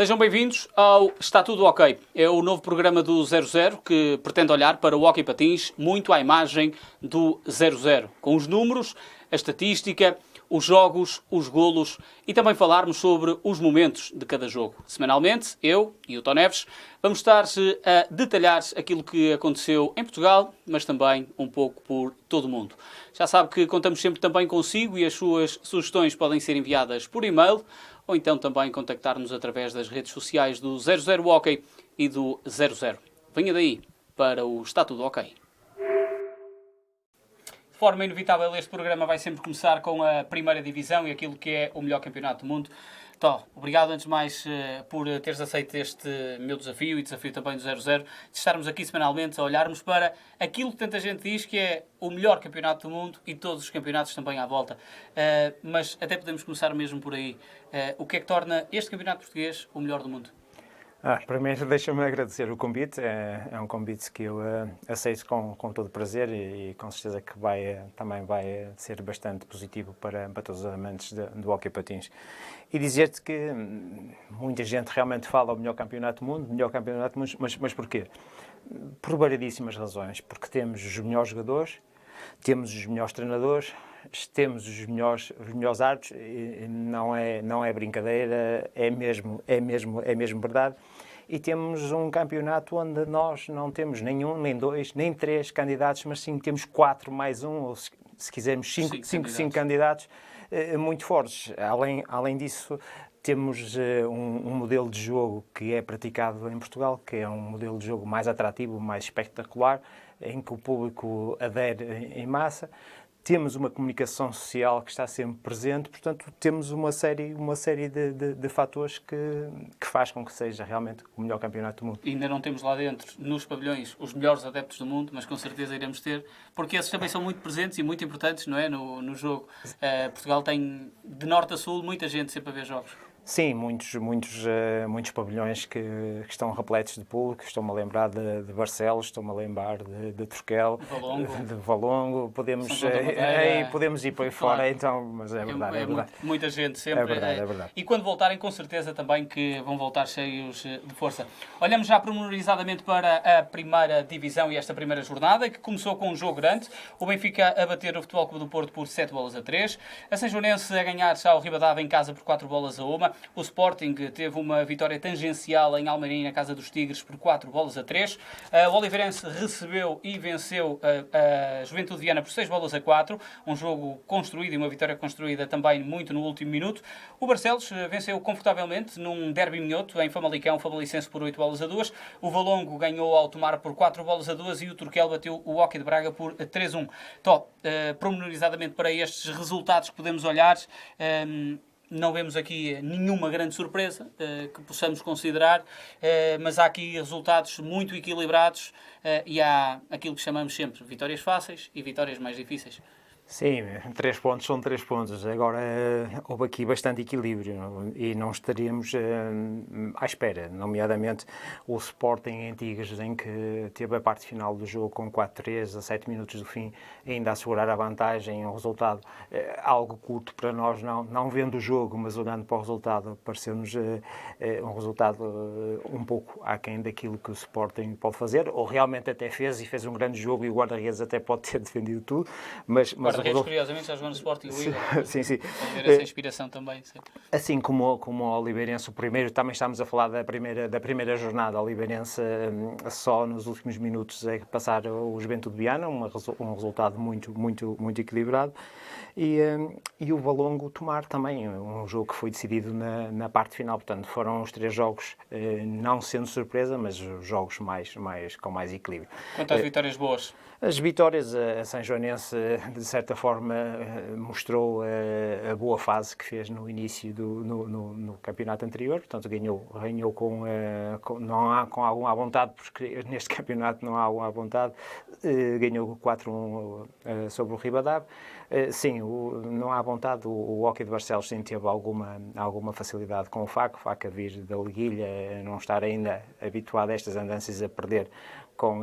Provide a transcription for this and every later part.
Sejam bem-vindos ao Está Tudo Ok. É o novo programa do 00 que pretende olhar para o hóquei patins muito à imagem do 00, com os números, a estatística, os jogos, os golos e também falarmos sobre os momentos de cada jogo. Semanalmente, eu e o Tó Neves vamos estar a detalhar aquilo que aconteceu em Portugal, mas também um pouco por todo o mundo. Já sabe que contamos sempre também consigo e as suas sugestões podem ser enviadas por e-mail ou então também contactar-nos através das redes sociais do 00 Hockey e do 00. Venha daí para o Está Tudo Ok. De forma inevitável, este programa vai sempre começar com a primeira divisão e aquilo que é o melhor campeonato do mundo. Tó, obrigado antes de mais por teres aceito este meu desafio e desafio também do 00, de estarmos aqui semanalmente a olharmos para aquilo que tanta gente diz que é o melhor campeonato do mundo e todos os campeonatos também à volta. Mas até podemos começar mesmo por aí. O que é que torna este campeonato português o melhor do mundo? Primeiro, deixa-me agradecer o convite. É um convite que eu aceito com todo prazer e com certeza que também vai ser bastante positivo para todos os amantes do hóquei patins. E dizer-te que muita gente realmente fala o melhor campeonato do mundo, mas porquê? Por variedíssimas razões. Porque temos os melhores jogadores, temos os melhores treinadores, temos os melhores árbitros, e não é brincadeira, é mesmo verdade. E temos um campeonato onde nós não temos nenhum, nem dois, nem três candidatos, mas sim temos 4 mais um, ou se quisermos 5 candidatos muito fortes. Além disso, temos um modelo de jogo que é praticado em Portugal, que é um modelo de jogo mais atrativo, mais espetacular, em que o público adere em massa. Temos uma comunicação social que está sempre presente, portanto, temos uma série de fatores que faz com que seja realmente o melhor campeonato do mundo. Ainda não temos lá dentro, nos pavilhões, os melhores adeptos do mundo, mas com certeza iremos ter, porque esses também são muito presentes e muito importantes, não é, no jogo. Portugal tem, de norte a sul, muita gente sempre a ver jogos. Sim, muitos pavilhões que estão repletos de público. Estou-me a lembrar de Barcelos, estou-me a lembrar de Turquel, de Valongo. Podemos ir por aí fora, então, mas é verdade. É verdade. Muita gente sempre. É verdade. E quando voltarem, com certeza também que vão voltar cheios de força. Olhamos já pormenorizadamente para a primeira divisão e esta primeira jornada, que começou com um jogo grande. O Benfica a bater o Futebol Clube do Porto por 7-3. A São Joanense a ganhar já o Ribadava em casa por 4-1. O Sporting teve uma vitória tangencial em Almeirim, na casa dos Tigres, por 4-3. O Oliveirense recebeu e venceu a Juventude Viana por 6-4. Um jogo construído e uma vitória construída também muito no último minuto. O Barcelos venceu confortavelmente num derby minhoto em Famalicão, o Famalicense por 8-2. O Valongo ganhou ao Tomar por 4-2 e o Turquel bateu o Hóquei de Braga por 3-1. Então, pormenorizadamente para estes resultados que podemos olhar, não vemos aqui nenhuma grande surpresa que possamos considerar, mas há aqui resultados muito equilibrados e há aquilo que chamamos sempre vitórias fáceis e vitórias mais difíceis. Sim, 3 pontos são 3 pontos. Agora, houve aqui bastante equilíbrio e não estaríamos à espera, nomeadamente o Sporting em Tigres, em que teve a parte final do jogo com 4-3 a 7 minutos do fim, ainda a segurar a vantagem, um resultado algo curto para nós, não vendo o jogo, mas olhando para o resultado, pareceu-nos um resultado um pouco aquém daquilo que o Sporting pode fazer, ou realmente até fez um grande jogo e o guarda-redes até pode ter defendido tudo, mas guarda-redes, curiosamente, já jogou no Sporting e o Iber. Sim. Pode ter essa inspiração também. Sim. Assim como o Oliveirense, o primeiro, também estamos a falar da primeira jornada. O Oliveirense só nos últimos minutos é passar o Juventude Viana, um resultado muito equilibrado. E o Valongo Tomar também, um jogo que foi decidido na parte final. Portanto, foram os 3 jogos, não sendo surpresa, mas os jogos com mais equilíbrio. Quanto às vitórias boas? As vitórias, a São Joanense, de certa forma, mostrou a boa fase que fez no início no campeonato anterior. Portanto, ganhou não há com alguma vontade, porque neste campeonato não há alguma vontade. Ganhou 4-1 sobre o Ribadava. Sim, não há vontade. O Hóquei de Barcelos sim teve alguma facilidade com o Faco a vir da Liguilha, não estar ainda habituado a estas andanças, a perder com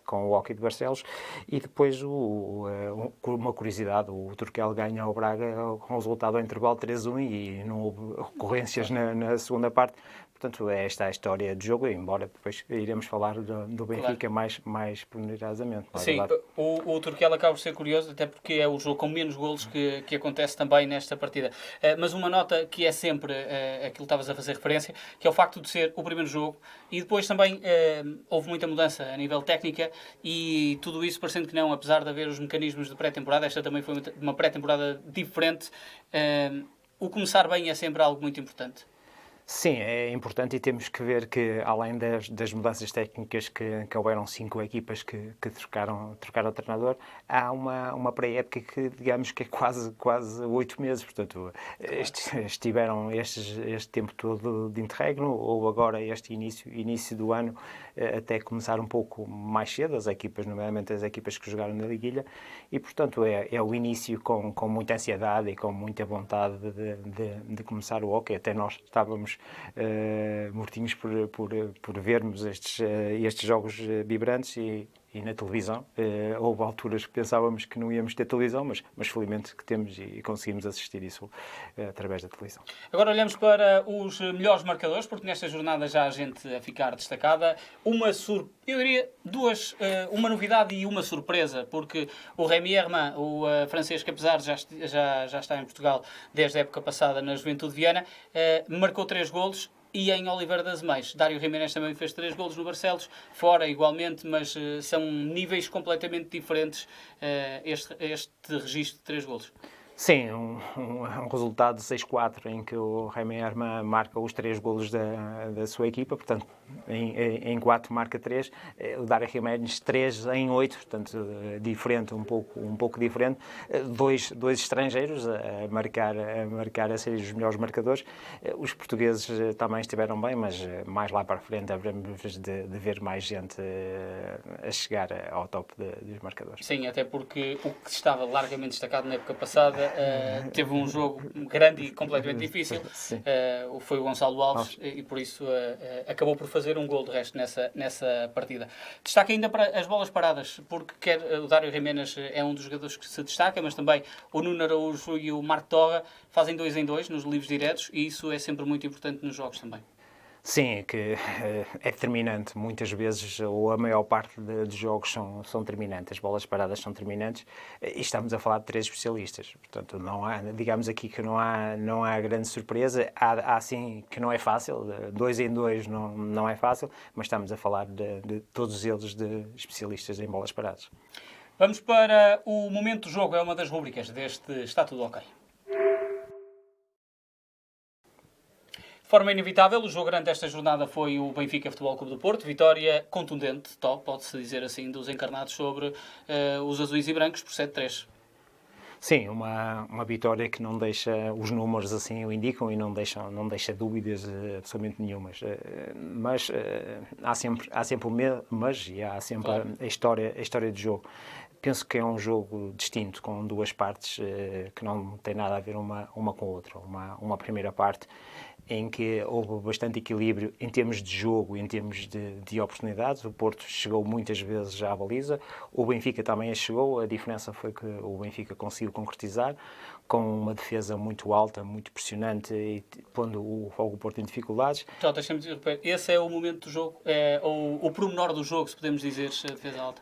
com o Hockey de Barcelos. E depois, uma curiosidade, o Turquel ganha ao Braga com o resultado ao intervalo 3-1 e não houve ocorrências na segunda parte. Portanto, é esta a história do jogo, embora depois iremos falar do Benfica mais pormenorizadamente. Sim, o Turquel acaba por ser curioso, até porque é o jogo com menos golos que acontece também nesta partida. Mas uma nota que é sempre aquilo que estavas a fazer referência, que é o facto de ser o primeiro jogo, e depois também houve muita mudança a nível técnica, e tudo isso parecendo que não, apesar de haver os mecanismos de pré-temporada, esta também foi uma pré-temporada diferente. O começar bem é sempre algo muito importante. Sim, é importante e temos que ver que, além das mudanças técnicas que houveram 5 equipas que trocaram o treinador, há uma pré-época que, digamos, que é quase 8 meses. Portanto, estiveram este tempo todo de interregno, ou agora este início do ano, até começar um pouco mais cedo, as equipas, nomeadamente as equipas que jogaram na Liguilha, e, portanto, é o início com muita ansiedade e com muita vontade de começar o hóquei. Até nós estávamos mortinhos por vermos estes jogos vibrantes e na televisão. Houve alturas que pensávamos que não íamos ter televisão, mas felizmente que temos e conseguimos assistir isso através da televisão. Agora olhamos para os melhores marcadores, porque nesta jornada já há gente a ficar destacada. Eu diria uma novidade e uma surpresa, porque o Rémi Herman, o francês que apesar de já está em Portugal desde a época passada na Juventude de Viana, marcou 3 golos. E em Oliveira das Meias, Dário Jiménez também fez 3 golos no Barcelos, fora igualmente, mas são níveis completamente diferentes este registro de 3 golos. Sim, um resultado de 6-4 em que o Rémi Herman marca os 3 golos da sua equipa, portanto, em 4 marca 3, o Dário Jiménez 3 em 8, portanto, diferente, um pouco diferente. Dois estrangeiros a marcar a serem os melhores marcadores. Os portugueses também estiveram bem, mas mais lá para a frente haveremos de ver mais gente a chegar ao top dos marcadores. Sim, até porque o que estava largamente destacado na época passada teve um jogo grande e completamente difícil. Foi o Gonçalo Alves e por isso acabou por fazer um gol de resto nessa partida. Destaca ainda para as bolas paradas, porque o Dário Jiménez é um dos jogadores que se destaca, mas também o Nuno Araújo e o Marco Torra fazem 2 em 2 nos livros diretos e isso é sempre muito importante nos jogos também. Sim, que é determinante. Muitas vezes, ou a maior parte dos jogos são determinantes. As bolas paradas são determinantes e estamos a falar de 3 especialistas. Portanto, não há, digamos aqui que não há grande surpresa. Há sim que não é fácil. 2 em 2 não é fácil, mas estamos a falar de todos eles de especialistas em bolas paradas. Vamos para o momento do jogo. É uma das rubricas deste Está Tudo Ok. De forma inevitável, o jogo grande desta jornada foi o Benfica Futebol Clube do Porto. Vitória contundente, top, pode-se dizer assim, dos encarnados sobre os azuis e brancos por 7-3. Sim, uma vitória que não deixa, os números assim o indicam e não deixa dúvidas absolutamente nenhumas. Mas há sempre o mas e há sempre claro. a história do jogo. Penso que é um jogo distinto, com 2 partes que não tem nada a ver uma com a outra. Uma primeira parte em que houve bastante equilíbrio em termos de jogo, em termos de oportunidades. O Porto chegou muitas vezes à baliza, o Benfica também a chegou, a diferença foi que o Benfica conseguiu concretizar, com uma defesa muito alta, muito pressionante e pondo o Porto em dificuldades. Então, deixa-me dizer, esse é o momento do jogo, o pormenor do jogo, se podemos dizer, a defesa alta.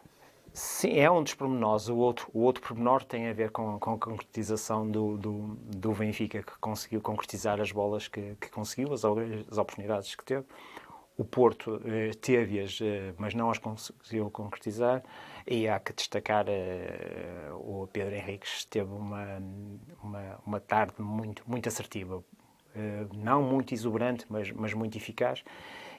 Sim, é um dos pormenores. O outro pormenor tem a ver com a concretização do Benfica, que conseguiu concretizar as bolas que conseguiu, as oportunidades que teve. O Porto teve-as, mas não as conseguiu concretizar. E há que destacar o Pedro Henriques teve uma tarde muito assertiva. Não muito exuberante, mas muito eficaz.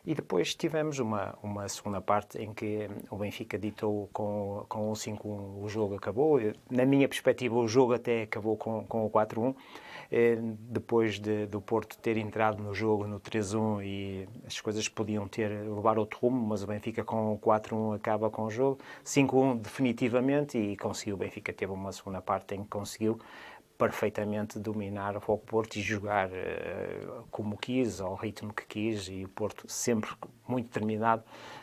E depois tivemos uma segunda parte em que o Benfica ditou com o 5-1, o jogo acabou. Na minha perspectiva, o jogo até acabou com o 4-1. Depois do Porto ter entrado no jogo no 3-1 e as coisas podiam levar outro rumo, mas o Benfica com o 4-1 acaba com o jogo. 5-1 definitivamente e conseguiu. O Benfica teve uma segunda parte em que conseguiu perfeitamente dominar o Fogo Porto e jogar como quis, ao ritmo que quis, e o Porto sempre muito determinado,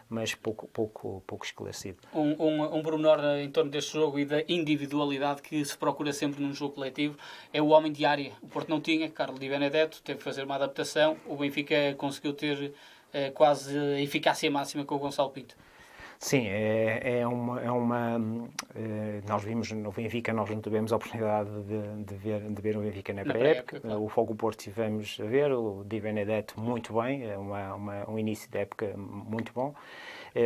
mas pouco esclarecido. Um pormenor em torno deste jogo e da individualidade que se procura sempre num jogo coletivo é o homem de área. O Porto não tinha, Carlos Di Benedetto teve que fazer uma adaptação, o Benfica conseguiu ter quase a eficácia máxima com o Gonçalo Pinto. Sim, nós vimos no Benfica, nós não tivemos a oportunidade de ver o Benfica na pré-época. Claro. O Fogo Porto tivemos a ver, o Di Benedetto muito bem, um início de época muito bom.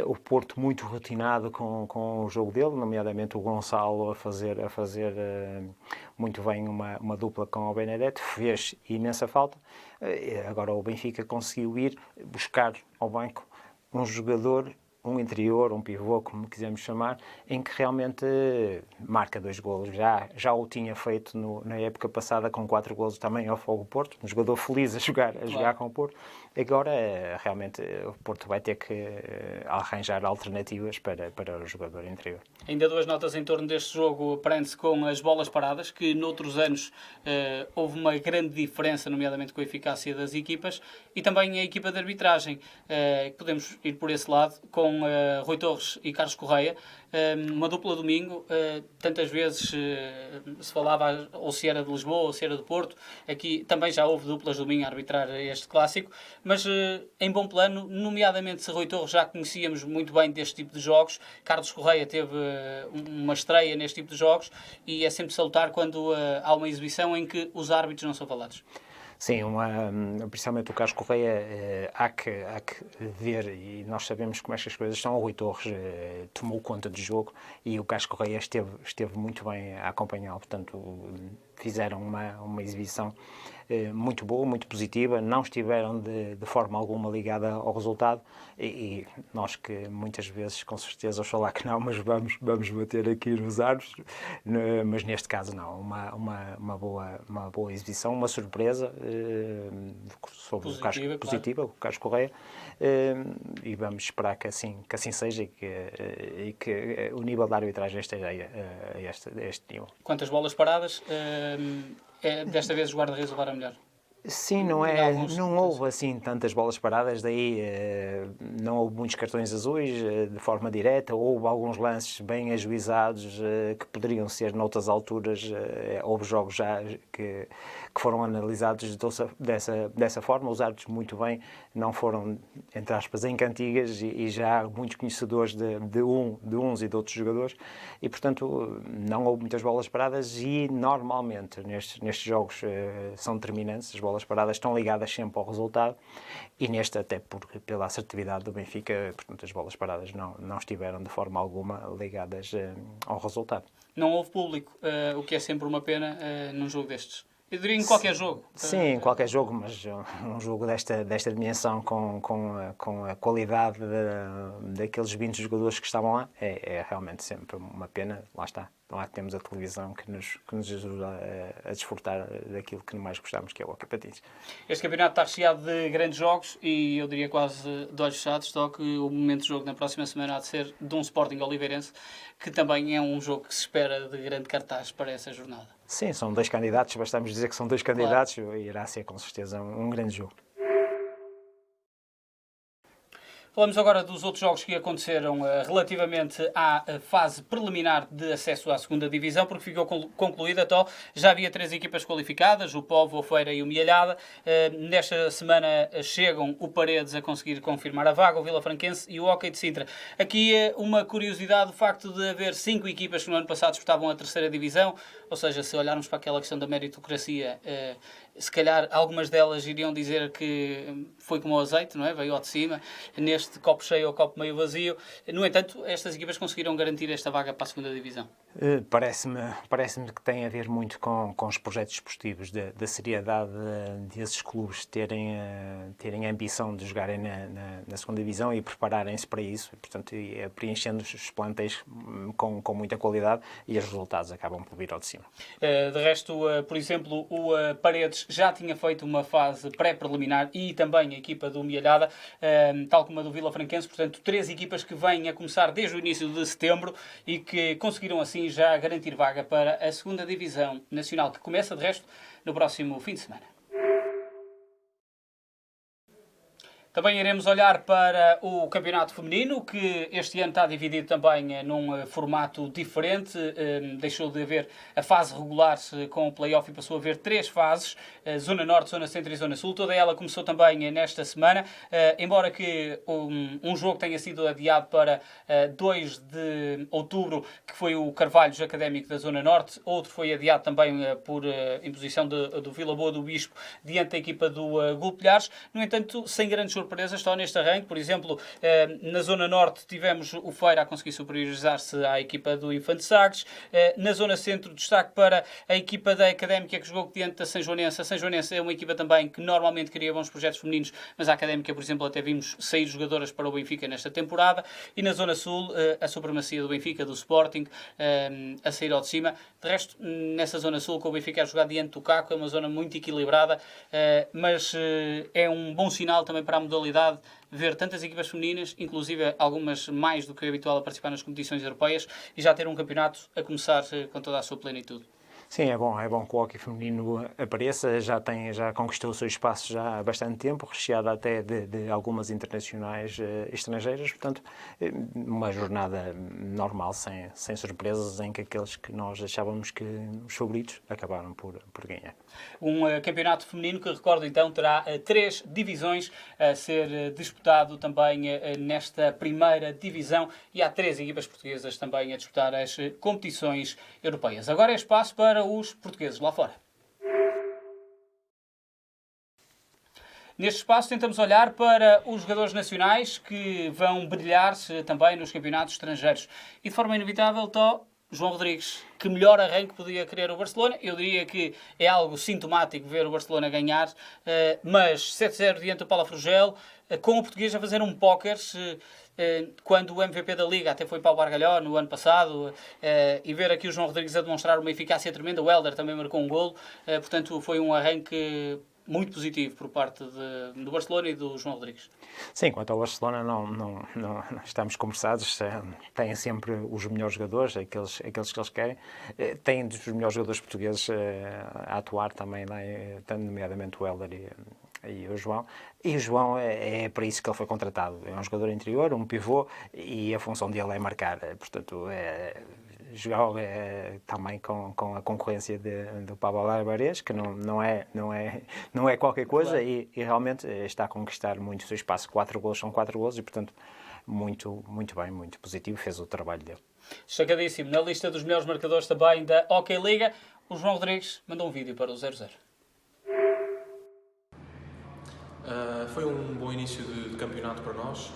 O Porto muito rotinado com o jogo dele, nomeadamente o Gonçalo a fazer muito bem uma dupla com o Benedetto, fez imensa falta. Agora o Benfica conseguiu ir buscar ao banco um jogador, um interior, um pivô, como quisermos chamar, em que realmente marca 2 golos. Já o tinha feito na época passada com 4 golos também ao Fogo Porto, um jogador feliz a jogar com o Porto. Agora, realmente, o Porto vai ter que arranjar alternativas para o jogador interior. Ainda 2 notas em torno deste jogo, prende-se com as bolas paradas, que noutros anos houve uma grande diferença, nomeadamente com a eficácia das equipas, e também a equipa de arbitragem. Podemos ir por esse lado, com Rui Torres e Carlos Correia, uma dupla domingo. Tantas vezes se falava ou se era de Lisboa ou se era de Porto. Aqui também já houve duplas domingo a arbitrar este clássico, mas em bom plano, nomeadamente se Rui Torres já conhecíamos muito bem deste tipo de jogos, Carlos Correia teve uma estreia neste tipo de jogos, e é sempre salutar quando há uma exibição em que os árbitros não são falados. Sim, principalmente o Carlos Correia, há que ver, e nós sabemos como estas coisas são. O Rui Torres tomou conta do jogo e o Carlos Correia esteve muito bem a acompanhá-lo, portanto fizeram uma exibição muito boa, muito positiva, não estiveram de forma alguma ligada ao resultado, e nós que muitas vezes, com certeza, oxalá que não, mas vamos bater aqui nos árbitros, mas neste caso não, uma boa exibição, uma surpresa sobre Positiva, o positiva, o Carlos Correia, e vamos esperar que assim seja, e que o nível da arbitragem esteja a este nível. Quantas bolas paradas, desta vez os guarda-redes levaram melhor? Sim, não houve assim tantas bolas paradas, daí não houve muitos cartões azuis de forma direta, houve alguns lances bem ajuizados que poderiam ser noutras alturas. Houve jogos já que foram analisados dessa forma, os árbitros muito bem, não foram, entre aspas, em cantigas, e já muitos conhecedores de uns e de outros jogadores, e portanto não houve muitas bolas paradas, e normalmente nestes jogos são determinantes. As bolas paradas estão ligadas sempre ao resultado, e neste, até pela assertividade do Benfica, portanto as bolas paradas não estiveram de forma alguma ligadas ao resultado. Não houve público, o que é sempre uma pena num jogo destes. Eu diria em qualquer jogo. Sim, em qualquer jogo, mas um jogo desta dimensão, com a qualidade daqueles 20 jogadores que estavam lá, é realmente sempre uma pena. Lá está. Lá temos a televisão que nos ajuda a desfrutar daquilo que mais gostamos, que é o Hockey Patins. Este campeonato está recheado de grandes jogos, e eu diria quase de olhos fechados, só que o momento de jogo na próxima semana há de ser de um Sporting Oliveirense, que também é um jogo que se espera de grande cartaz para essa jornada. Sim, são 2 candidatos, bastamos dizer que são 2 candidatos, claro. E irá ser com certeza um grande jogo. Falamos agora dos outros jogos que aconteceram relativamente à fase preliminar de acesso à segunda divisão, porque ficou concluída. Já havia 3 equipas qualificadas, o Povo, a Feira e o Mialhada. Nesta semana chegam o Paredes a conseguir confirmar a vaga, o Vila Franquense e o Hóquei de Sintra. Aqui uma curiosidade, o facto de haver 5 equipas que no ano passado disputavam a terceira divisão, ou seja, se olharmos para aquela questão da meritocracia, se calhar algumas delas iriam dizer que foi como o azeite, não é? Veio ao de cima, neste copo cheio ou copo meio vazio. No entanto, estas equipas conseguiram garantir esta vaga para a segunda divisão. Parece-me que tem a ver muito com os projetos esportivos, da seriedade desses clubes terem a ambição de jogarem na segunda divisão e prepararem-se para isso, e, portanto, preenchendo os plantéis com muita qualidade e os resultados acabam por vir ao de cima. De resto, por exemplo, o Paredes já tinha feito uma fase pré-preliminar e também a equipa do Mialhada, tal como a do Vila Franquense, portanto, 3 equipas que vêm a começar desde o início de setembro e que conseguiram assim já garantir vaga para a segunda Divisão Nacional, que começa, de resto, no próximo fim de semana. Também iremos olhar para o campeonato feminino, que este ano está dividido também num formato diferente. Deixou de haver a fase regular com o play-off e passou a haver 3 fases, Zona Norte, Zona Centro e Zona Sul. Toda ela começou também nesta semana, embora que um jogo tenha sido adiado para 2 de outubro, que foi o Carvalhos Académico da Zona Norte. Outro foi adiado também por imposição do Vila Boa do Bispo diante da equipa do Golpilhares. No entanto, sem grandes surpresas estão neste arranque. Por exemplo, na Zona Norte tivemos o Feira a conseguir superiorizar-se à equipa do Infante Sagres. Na Zona Centro, destaque para a equipa da Académica, que jogou diante da São Joanense. A São Joanense é uma equipa também que normalmente cria bons projetos femininos, mas a Académica, por exemplo, até vimos sair jogadoras para o Benfica nesta temporada. E na Zona Sul, a supremacia do Benfica, do Sporting, a sair ao de cima. De resto, nessa Zona Sul, com o Benfica a jogar diante do Caco, é uma zona muito equilibrada, mas é um bom sinal também para a modalidade ver tantas equipas femininas, inclusive algumas mais do que o habitual a participar nas competições europeias, e já ter um campeonato a começar com toda a sua plenitude. Sim, é bom que o hóquei feminino apareça, já conquistou o seu espaço já há bastante tempo, recheado até de algumas internacionais estrangeiras, portanto, uma jornada normal, sem surpresas, em que aqueles que nós achávamos que os favoritos acabaram por ganhar. Um campeonato feminino que, recordo então, terá 3 divisões a ser disputado também nesta primeira divisão, e há 3 equipas portuguesas também a disputar as competições europeias. Agora é espaço para os portugueses lá fora. Neste espaço tentamos olhar para os jogadores nacionais que vão brilhar também nos campeonatos estrangeiros. E de forma inevitável, João Rodrigues, que melhor arranque podia querer o Barcelona. Eu diria que é algo sintomático ver o Barcelona ganhar, mas 7-0 diante do Palafrugell, com o português a fazer um póquer, quando o MVP da Liga até foi para o Bargalhó no ano passado, e ver aqui o João Rodrigues a demonstrar uma eficácia tremenda. O Hélder também marcou um golo, portanto foi um arranque muito positivo por parte do Barcelona e do João Rodrigues. Sim, quanto ao Barcelona, não estamos conversados. Têm sempre os melhores jogadores, aqueles que eles querem. Têm os melhores jogadores portugueses a atuar também, nomeadamente o Hélder e o João. E o João é para isso que ele foi contratado. É um jogador interior, um pivô, e a função dele é marcar. Portanto, jogar também com a concorrência do Pablo Alvarez, que não é qualquer coisa, claro. E realmente está a conquistar muito o seu espaço. 4 golos são 4 golos e, portanto, muito bem, muito positivo, fez o trabalho dele. Destacadíssimo. Na lista dos melhores marcadores também da Hockey Liga, o João Rodrigues mandou um vídeo para o 0-0. Foi um bom início de campeonato para nós.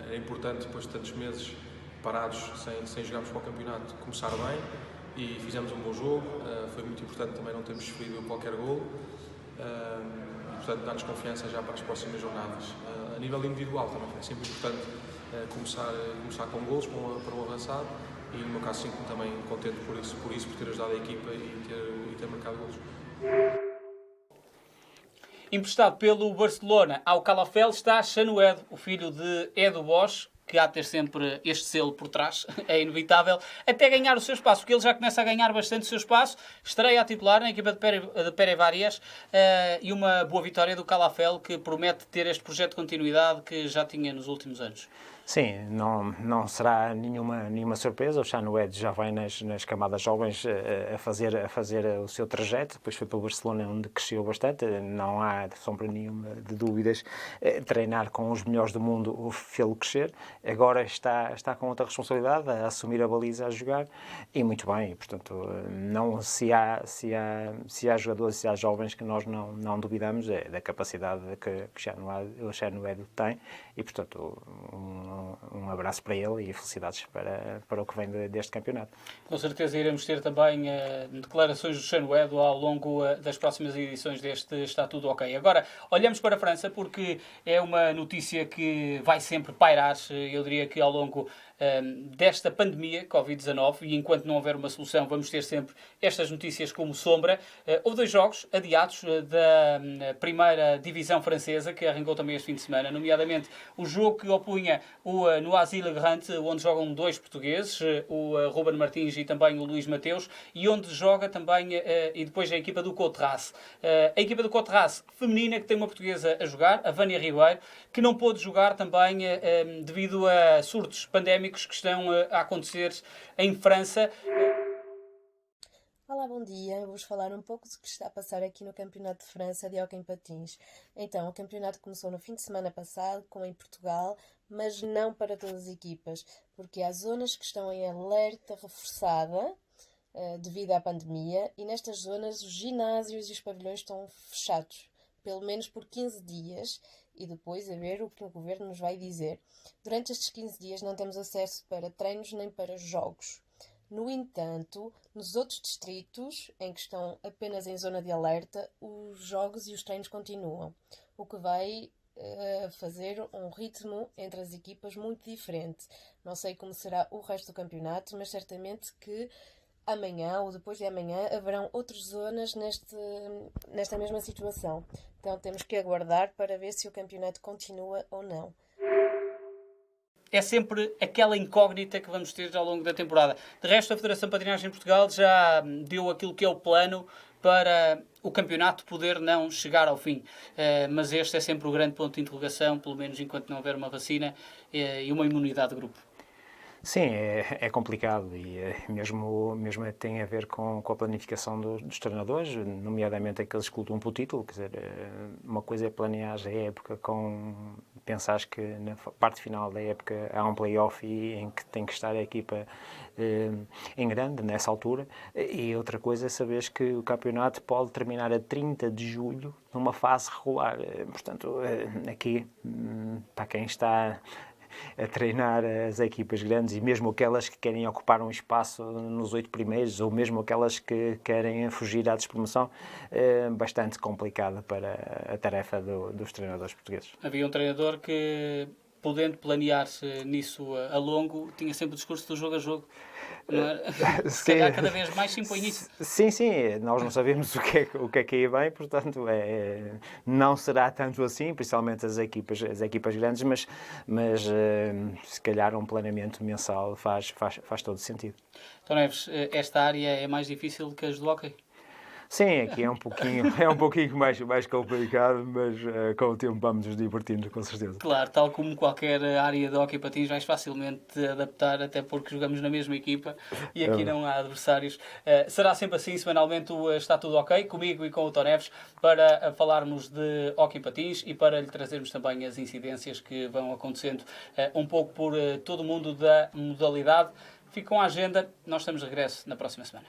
Era importante, depois de tantos meses parados, sem jogarmos para o campeonato, começar bem, e fizemos um bom jogo. Foi muito importante também não termos sofrido qualquer golo, e portanto dá-nos confiança já para as próximas jornadas. A nível individual também foi sempre importante começar com golos para o avançado, e no meu caso sinto-me também contente por ter ajudado a equipa e ter marcado golos. Emprestado pelo Barcelona ao Calafell está Chanuedo, o filho de Edu Bosch, que há de ter sempre este selo por trás, é inevitável, até ganhar o seu espaço, porque ele já começa a ganhar bastante o seu espaço. Estreia a titular na equipa de Pere Varias, e uma boa vitória do Calafell, que promete ter este projeto de continuidade que já tinha nos últimos anos. Sim, não será nenhuma surpresa. O Chanuedo já vai nas camadas jovens a fazer o seu trajeto. Depois foi para o Barcelona, onde cresceu bastante. Não há sombra nenhuma de dúvidas. Treinar com os melhores do mundo o fê-lo crescer. Agora está com outra responsabilidade, a assumir a baliza, a jogar. E muito bem. Portanto, se há jogadores, se há jovens que nós não duvidamos da capacidade que o Chanuedo tem. E, portanto, um abraço para ele e felicidades para o que vem deste campeonato. Com certeza iremos ter também declarações do Chanuedo ao longo das próximas edições deste Está Tudo Ok. Agora, olhamos para a França, porque é uma notícia que vai sempre pairar, eu diria que ao longo desta pandemia Covid-19, e enquanto não houver uma solução vamos ter sempre estas notícias como sombra. Houve 2 jogos adiados da primeira divisão francesa, que arrancou também este fim de semana, nomeadamente o jogo que opunha o Noisy-le-Grand, onde jogam 2 portugueses, o Ruben Martins e também o Luís Mateus, e onde joga também, e depois a equipa do Cotras. A equipa do Cotras feminina, que tem uma portuguesa a jogar, a Vânia Ribeiro, que não pôde jogar também devido a surtos pandémicos que estão a acontecer em França. Olá, bom dia. Vou-vos falar um pouco do que está a passar aqui no Campeonato de França de hóquei em patins. Então, o campeonato começou no fim de semana passado, como em Portugal, mas não para todas as equipas, porque há zonas que estão em alerta reforçada devido à pandemia, e nestas zonas os ginásios e os pavilhões estão fechados, pelo menos por 15 dias, e depois a ver o que o governo nos vai dizer. Durante estes 15 dias não temos acesso para treinos nem para jogos. No entanto, nos outros distritos, em que estão apenas em zona de alerta, os jogos e os treinos continuam, o que vai fazer um ritmo entre as equipas muito diferente. Não sei como será o resto do campeonato, mas certamente que amanhã ou depois de amanhã haverão outras zonas nesta mesma situação. Então temos que aguardar para ver se o campeonato continua ou não. É sempre aquela incógnita que vamos ter ao longo da temporada. De resto, a Federação de Patinagem em Portugal já deu aquilo que é o plano para o campeonato poder não chegar ao fim. Mas este é sempre o grande ponto de interrogação, pelo menos enquanto não houver uma vacina e uma imunidade de grupo. Sim, é complicado e mesmo tem a ver com a planificação dos treinadores, nomeadamente aqueles que lutam pelo título. Quer dizer, uma coisa é planear a época com pensares que na parte final da época há um play-off em que tem que estar a equipa em grande nessa altura, e outra coisa é saberes que o campeonato pode terminar a 30 de julho numa fase regular. Portanto, aqui, para quem está a treinar as equipas grandes e mesmo aquelas que querem ocupar um espaço nos 8 primeiros ou mesmo aquelas que querem fugir à despromoção, bastante complicada para a tarefa dos treinadores portugueses. Havia um treinador que, podendo planear-se nisso a longo, tinha sempre o discurso do jogo a jogo. Se calhar cada vez mais se impõe nisso. Sim, nós não sabemos o que é que ia bem, portanto não será tanto assim, principalmente as equipas grandes, mas se calhar um planeamento mensal faz todo sentido. Então, Neves, esta área é mais difícil que as do hóquei? Sim, aqui é um pouquinho mais complicado, mas com o tempo vamos nos divertindo, com certeza. Claro, tal como qualquer área de hóquei patins, vais facilmente adaptar, até porque jogamos na mesma equipa e aqui não há adversários. Será sempre assim, semanalmente está tudo ok, comigo e com o Tom Neves, para falarmos de hóquei patins e para lhe trazermos também as incidências que vão acontecendo um pouco por todo o mundo da modalidade. Fique com a agenda, nós estamos de regresso na próxima semana.